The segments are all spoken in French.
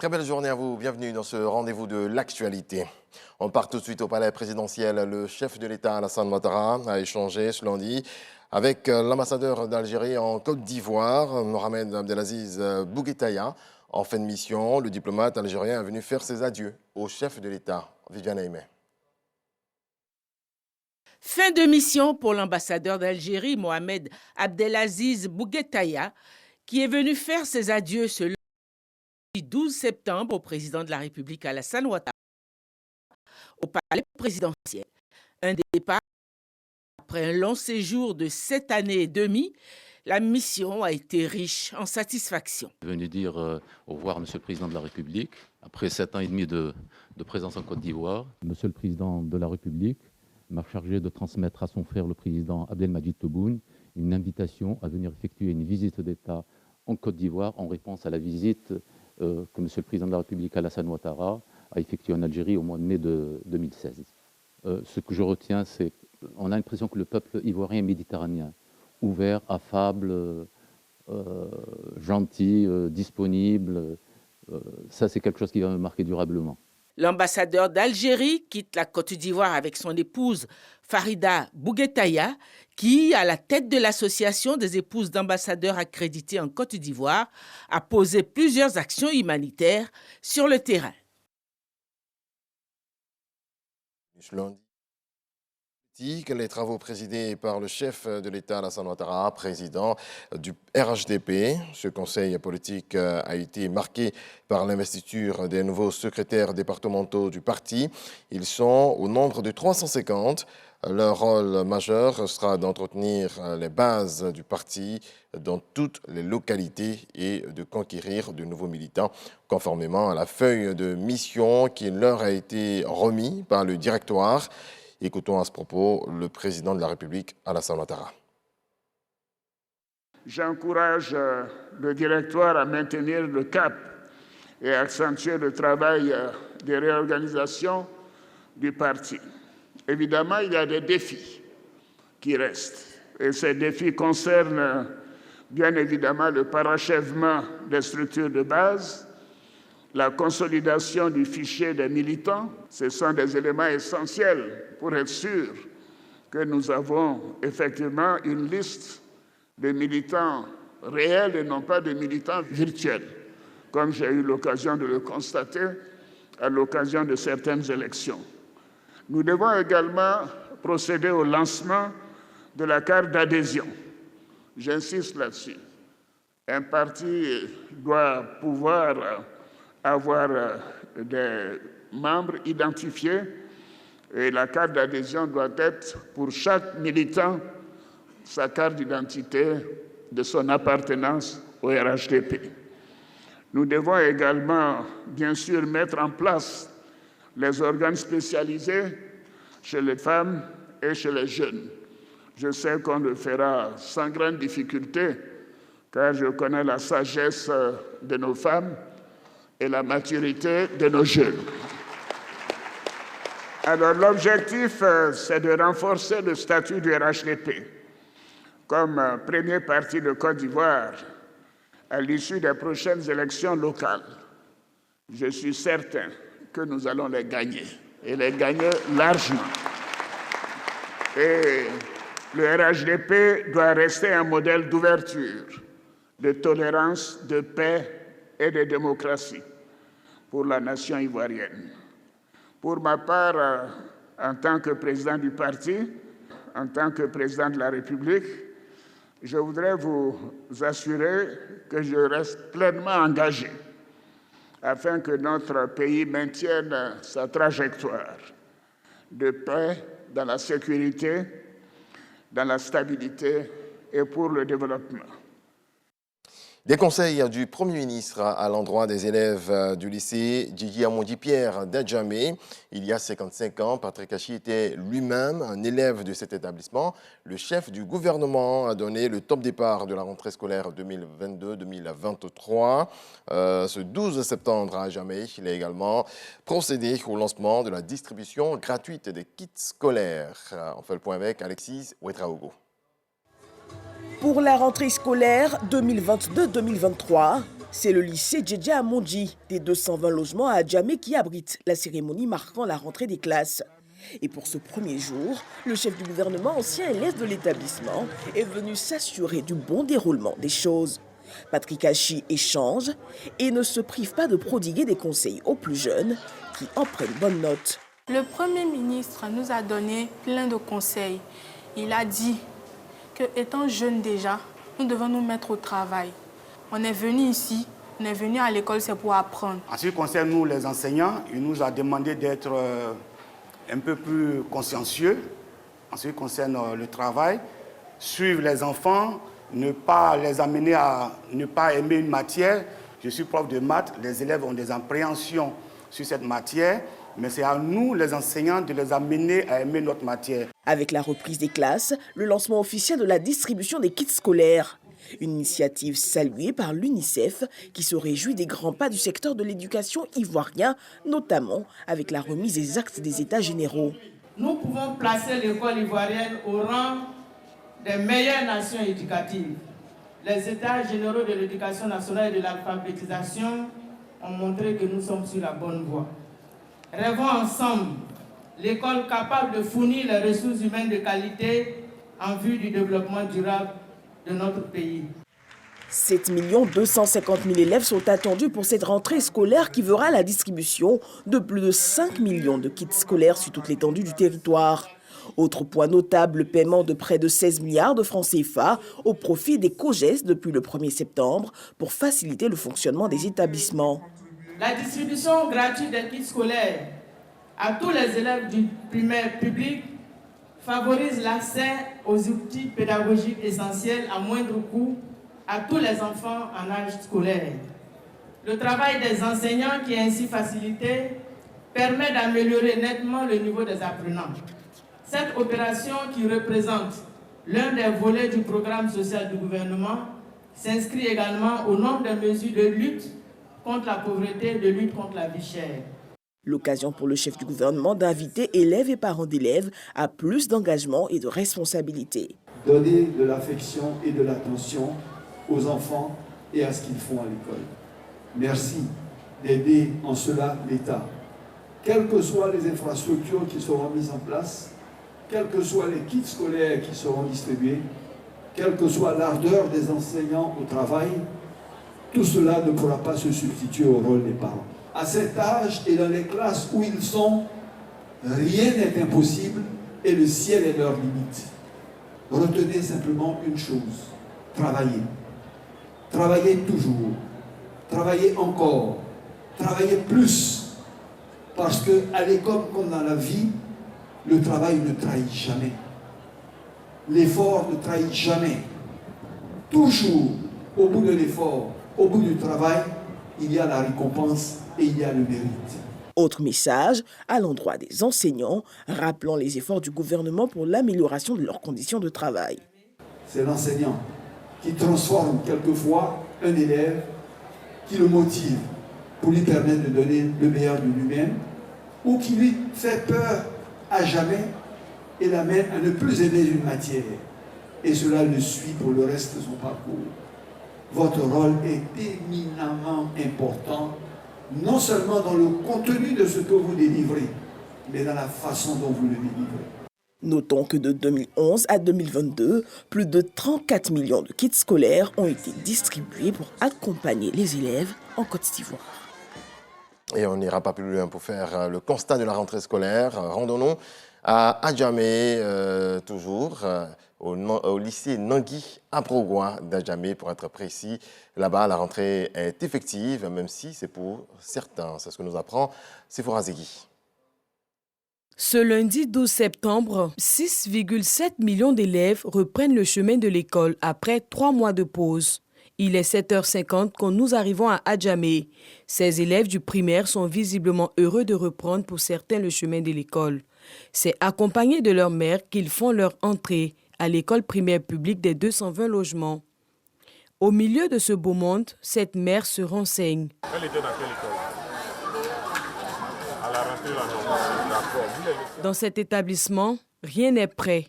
Très belle journée à vous, bienvenue dans ce rendez-vous de l'actualité. On part tout de suite au palais présidentiel. Le chef de l'État, Alassane Ouattara, a échangé ce lundi avec l'ambassadeur d'Algérie en Côte d'Ivoire, Mohamed Abdelaziz Bouguetaya. En fin de mission, le diplomate algérien est venu faire ses adieux au chef de l'État, Viviane Aimé. Fin de mission pour l'ambassadeur d'Algérie, Mohamed Abdelaziz Bouguetaya, qui est venu faire ses adieux ce lundi 12 septembre au président de la République Alassane Ouattara au palais présidentiel. Un départ après un long séjour de 7 années et demie. La mission a été riche en satisfaction. Je suis venu dire au revoir à Monsieur le Président de la République, après 7 ans et demi de présence en Côte d'Ivoire. Monsieur le Président de la République m'a chargé de transmettre à son frère, le Président Abdelmadjid Tebboune, une invitation à venir effectuer une visite d'État en Côte d'Ivoire en réponse à la visite que Monsieur le Président de la République Alassane Ouattara a effectuée en Algérie au mois de mai de 2016. Ce que je retiens, c'est qu'on a l'impression que le peuple ivoirien est méditerranéen, ouvert, affable, gentil, disponible. Ça, c'est quelque chose qui va me marquer durablement. L'ambassadeur d'Algérie quitte la Côte d'Ivoire avec son épouse Farida Bouguetaya, qui, à la tête de l'association des épouses d'ambassadeurs accrédités en Côte d'Ivoire, a posé plusieurs actions humanitaires sur le terrain. Les travaux présidés par le chef de l'État, Alassane Ouattara, président du RHDP. Ce conseil politique a été marqué par l'investiture des nouveaux secrétaires départementaux du parti. Ils sont au nombre de 350. Leur rôle majeur sera d'entretenir les bases du parti dans toutes les localités et de conquérir de nouveaux militants, conformément à la feuille de mission qui leur a été remise par le directoire. Écoutons à ce propos le président de la République, Alassane Ouattara. J'encourage le directoire à maintenir le cap et à accentuer le travail de réorganisation du parti. Évidemment, il y a des défis qui restent. Et ces défis concernent bien évidemment le parachèvement des structures de base, la consolidation du fichier des militants. Ce sont des éléments essentiels pour être sûr que nous avons effectivement une liste de militants réels et non pas de militants virtuels, comme j'ai eu l'occasion de le constater à l'occasion de certaines élections. Nous devons également procéder au lancement de la carte d'adhésion. J'insiste là-dessus. Un parti doit pouvoir avoir des membres identifiés et la carte d'adhésion doit être pour chaque militant sa carte d'identité de son appartenance au RHDP. Nous devons également, bien sûr, mettre en place les organes spécialisés chez les femmes et chez les jeunes. Je sais qu'on le fera sans grande difficulté, car je connais la sagesse de nos femmes et la maturité de nos jeunes. Alors l'objectif, c'est de renforcer le statut du RHDP comme premier parti de Côte d'Ivoire à l'issue des prochaines élections locales. Je suis certain que nous allons les gagner, et les gagner largement. Et le RHDP doit rester un modèle d'ouverture, de tolérance, de paix et de démocratie pour la nation ivoirienne. Pour ma part, en tant que président du parti, en tant que président de la République, je voudrais vous assurer que je reste pleinement engagé afin que notre pays maintienne sa trajectoire de paix dans la sécurité, dans la stabilité et pour le développement. Des conseils du Premier ministre à l'endroit des élèves du lycée Djidji Amondi Pierre d'Adjamé. Il y a 55 ans, Patrick Achi était lui-même un élève de cet établissement. Le chef du gouvernement a donné le top départ de la rentrée scolaire 2022-2023. Ce 12 septembre à Adjamé, il a également procédé au lancement de la distribution gratuite des kits scolaires. On fait le point avec Alexis Ouetraogo. Pour la rentrée scolaire 2022-2023, C'est le lycée Djedja Amondi des 220 logements à Adjamé qui abrite la cérémonie marquant la rentrée des classes. Et pour ce premier jour, le chef du gouvernement, ancien élève de l'établissement, est venu s'assurer du bon déroulement des choses. Patrick Hachi échange et ne se prive pas de prodiguer des conseils aux plus jeunes qui en prennent bonne note. Le Premier ministre nous a donné plein de conseils. Il a dit qu'étant jeunes déjà, nous devons nous mettre au travail. On est venu ici, on est venu à l'école, c'est pour apprendre. En ce qui concerne nous, les enseignants, il nous a demandé d'être un peu plus consciencieux en ce qui concerne le travail, suivre les enfants, ne pas les amener à ne pas aimer une matière. Je suis prof de maths, les élèves ont des appréhensions sur cette matière, mais c'est à nous, les enseignants, de les amener à aimer notre matière. Avec la reprise des classes, le lancement officiel de la distribution des kits scolaires. Une initiative saluée par l'UNICEF qui se réjouit des grands pas du secteur de l'éducation ivoirien, notamment avec la remise des actes des États généraux. Nous pouvons placer l'école ivoirienne au rang des meilleures nations éducatives. Les États généraux de l'éducation nationale et de l'alphabétisation ont montré que nous sommes sur la bonne voie. Rêvons ensemble l'école capable de fournir les ressources humaines de qualité en vue du développement durable de notre pays. 7 250 000 élèves sont attendus pour cette rentrée scolaire qui verra la distribution de plus de 5 millions de kits scolaires sur toute l'étendue du territoire. Autre point notable, le paiement de près de 16 milliards de francs CFA au profit des COGES depuis le 1er septembre pour faciliter le fonctionnement des établissements. La distribution gratuite des kits scolaires à tous les élèves du primaire public favorise l'accès aux outils pédagogiques essentiels à moindre coût à tous les enfants en âge scolaire. Le travail des enseignants qui est ainsi facilité permet d'améliorer nettement le niveau des apprenants. Cette opération, qui représente l'un des volets du programme social du gouvernement, s'inscrit également au nombre de mesures de lutte contre la pauvreté et de lutte contre la vie chère. L'occasion pour le chef du gouvernement d'inviter élèves et parents d'élèves à plus d'engagement et de responsabilité. Donner de l'affection et de l'attention aux enfants et à ce qu'ils font à l'école. Merci d'aider en cela l'État. Quelles que soient les infrastructures qui seront mises en place, quels que soient les kits scolaires qui seront distribués, quelle que soit l'ardeur des enseignants au travail, tout cela ne pourra pas se substituer au rôle des parents. À cet âge et dans les classes où ils sont, rien n'est impossible et le ciel est leur limite. Retenez simplement une chose, travaillez. Travaillez toujours, travaillez encore, travaillez plus. Parce qu'à l'école comme dans la vie, le travail ne trahit jamais. L'effort ne trahit jamais. Toujours, au bout de l'effort, au bout du travail, il y a la récompense et il y a le mérite. Autre message à l'endroit des enseignants, rappelant les efforts du gouvernement pour l'amélioration de leurs conditions de travail. C'est l'enseignant qui transforme quelquefois un élève, qui le motive pour lui permettre de donner le meilleur de lui-même, ou qui lui fait peur à jamais et l'amène à ne plus aimer une matière. Et cela le suit pour le reste de son parcours. Votre rôle est éminemment important, non seulement dans le contenu de ce que vous délivrez, mais dans la façon dont vous le délivrez. Notons que de 2011 à 2022, plus de 34 millions de kits scolaires ont été distribués pour accompagner les élèves en Côte d'Ivoire. Et on n'ira pas plus loin pour faire le constat de la rentrée scolaire. Rendons-nous à Adjamé, toujours, au lycée Nangui Abrogwa d'Adjamé, pour être précis. Là-bas, la rentrée est effective, même si c'est pour certains. C'est ce que nous apprend Sephora Zegui. Ce lundi 12 septembre, 6,7 millions d'élèves reprennent le chemin de l'école après 3 mois de pause. Il est 7h50 quand nous arrivons à Adjamé. Ces élèves du primaire sont visiblement heureux de reprendre pour certains le chemin de l'école. C'est accompagnés de leur mère qu'ils font leur entrée à l'école primaire publique des 220 logements. Au milieu de ce beau monde, cette mère se renseigne. Elle était dans quelle école? À la rentrée, là, non. D'accord. Dans cet établissement, rien n'est prêt.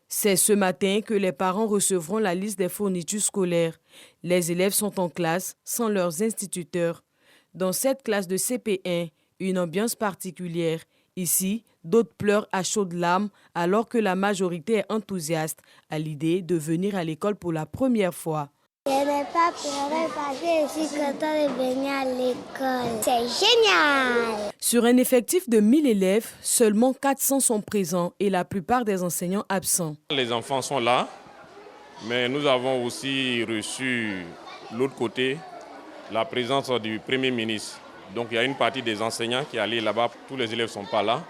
C'est ce matin que les parents recevront la liste des fournitures scolaires. Les élèves sont en classe sans leurs instituteurs. Dans cette classe de CP1, une ambiance particulière. Ici, d'autres pleurent à chaudes larmes alors que la majorité est enthousiaste à l'idée de venir à l'école pour la première fois. Je n'ai pas pleuré parce que je suis contente de venir à l'école. C'est génial! Sur un effectif de 1000 élèves, seulement 400 sont présents et la plupart des enseignants absents. Les enfants sont là, mais nous avons aussi reçu l'autre côté, la présence du Premier ministre. Donc il y a une partie des enseignants qui est allée là-bas, tous les élèves ne sont pas là.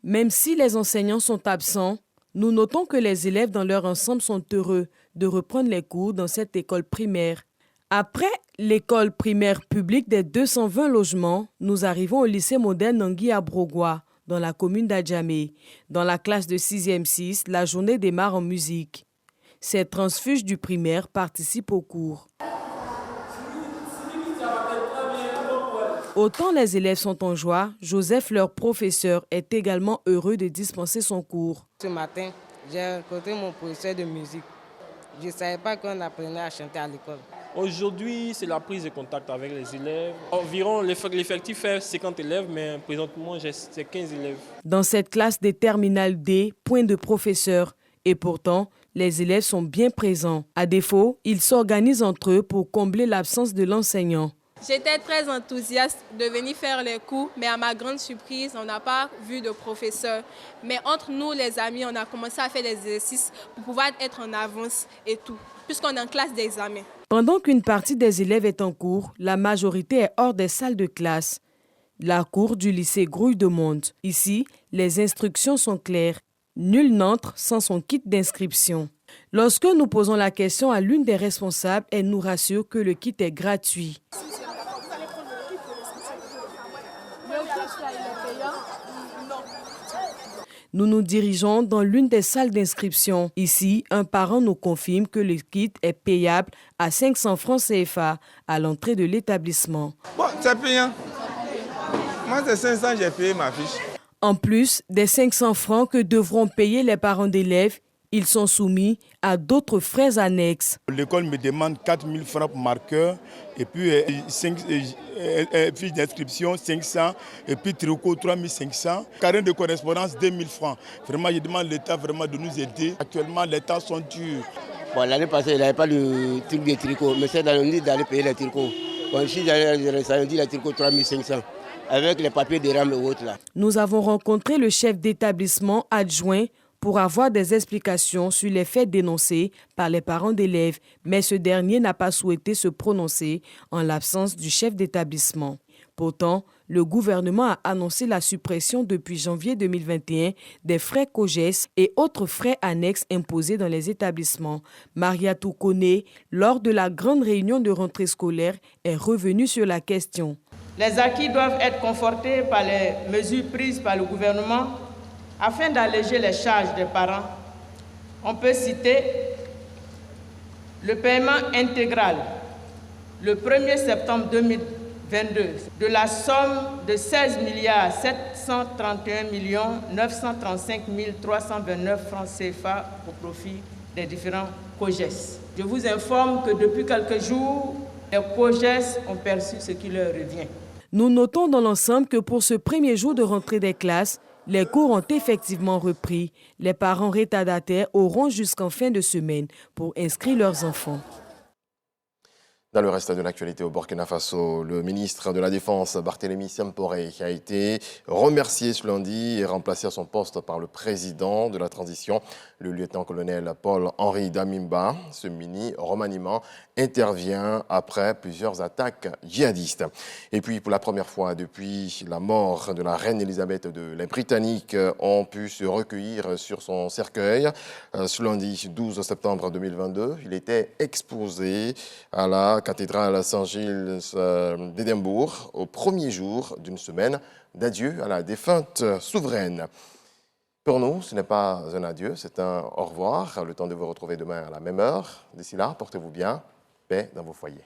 Même si les enseignants sont absents, nous notons que les élèves dans leur ensemble sont heureux de reprendre les cours dans cette école primaire. Après l'école primaire publique des 220 logements, nous arrivons au lycée moderne Nangui à Brogua, dans la commune d'Adjamé. Dans la classe de 6e 6, la journée démarre en musique. Ces transfuges du primaire participent au cours. Autant les élèves sont en joie, Joseph, leur professeur, est également heureux de dispenser son cours. Ce matin, j'ai rencontré mon professeur de musique. Je ne savais pas qu'on apprenait à chanter à l'école. Aujourd'hui, c'est la prise de contact avec les élèves. Environ, l'effectif est 50 élèves, mais présentement, c'est 15 élèves. Dans cette classe des terminales D, point de professeur. Et pourtant, les élèves sont bien présents. À défaut, ils s'organisent entre eux pour combler l'absence de l'enseignant. J'étais très enthousiaste de venir faire les cours, mais à ma grande surprise, on n'a pas vu de professeur. Mais entre nous, les amis, on a commencé à faire des exercices pour pouvoir être en avance et tout, puisqu'on est en classe d'examen. Pendant qu'une partie des élèves est en cours, la majorité est hors des salles de classe. La cour du lycée grouille de monde. Ici, les instructions sont claires. Nul n'entre sans son kit d'inscription. Lorsque nous posons la question à l'une des responsables, elle nous rassure que le kit est gratuit. Nous nous dirigeons dans l'une des salles d'inscription. Ici, un parent nous confirme que le kit est payable à 500 francs CFA à l'entrée de l'établissement. Bon, c'est payant. Moi, c'est 500, j'ai payé ma fiche. En plus des 500 francs que devront payer les parents d'élèves, ils sont soumis à d'autres frais annexes. L'école me demande 4 000 francs pour marqueur, et puis fiche d'inscription 500, et puis tricot 3 500, carnet de correspondance 2 000 francs. Vraiment, je demande l'État vraiment de nous aider. Actuellement, les temps sont durs. Bon, l'année passée, il n'y avait pas de truc de tricot, mais c'est d'aller payer les tricots. Bon, ici, on dit les tricots 3 500. Avec les papiers de RAM et autres là. Nous avons rencontré le chef d'établissement adjoint pour avoir des explications sur les faits dénoncés par les parents d'élèves, mais ce dernier n'a pas souhaité se prononcer en l'absence du chef d'établissement. Pourtant, le gouvernement a annoncé la suppression depuis janvier 2021 des frais COGES et autres frais annexes imposés dans les établissements. Mariatou Kone, lors de la grande réunion de rentrée scolaire, est revenue sur la question. Les acquis doivent être confortés par les mesures prises par le gouvernement afin d'alléger les charges des parents. On peut citer le paiement intégral le 1er septembre 2022 de la somme de 16 731 935 329 francs CFA au profit des différents COGES. Je vous informe que depuis quelques jours, les COGES ont perçu ce qui leur revient. Nous notons dans l'ensemble que pour ce premier jour de rentrée des classes, les cours ont effectivement repris. Les parents retardataires auront jusqu'en fin de semaine pour inscrire leurs enfants. Dans le reste de l'actualité au Burkina Faso, le ministre de la Défense, Barthélémy Sempore, a été remercié ce lundi et remplacé à son poste par le président de la transition, le lieutenant-colonel Paul-Henri Damimba. Ce mini-remaniement intervient après plusieurs attaques djihadistes. Et puis, pour la première fois depuis la mort de la reine Elisabeth II, les Britanniques ont pu se recueillir sur son cercueil. Ce lundi 12 septembre 2022, il était exposé à la cathédrale Saint-Gilles d'Édimbourg au premier jour d'une semaine d'adieu à la défunte souveraine. Pour nous, ce n'est pas un adieu, c'est un au revoir. Le temps de vous retrouver demain à la même heure. D'ici là, portez-vous bien. Paix dans vos foyers.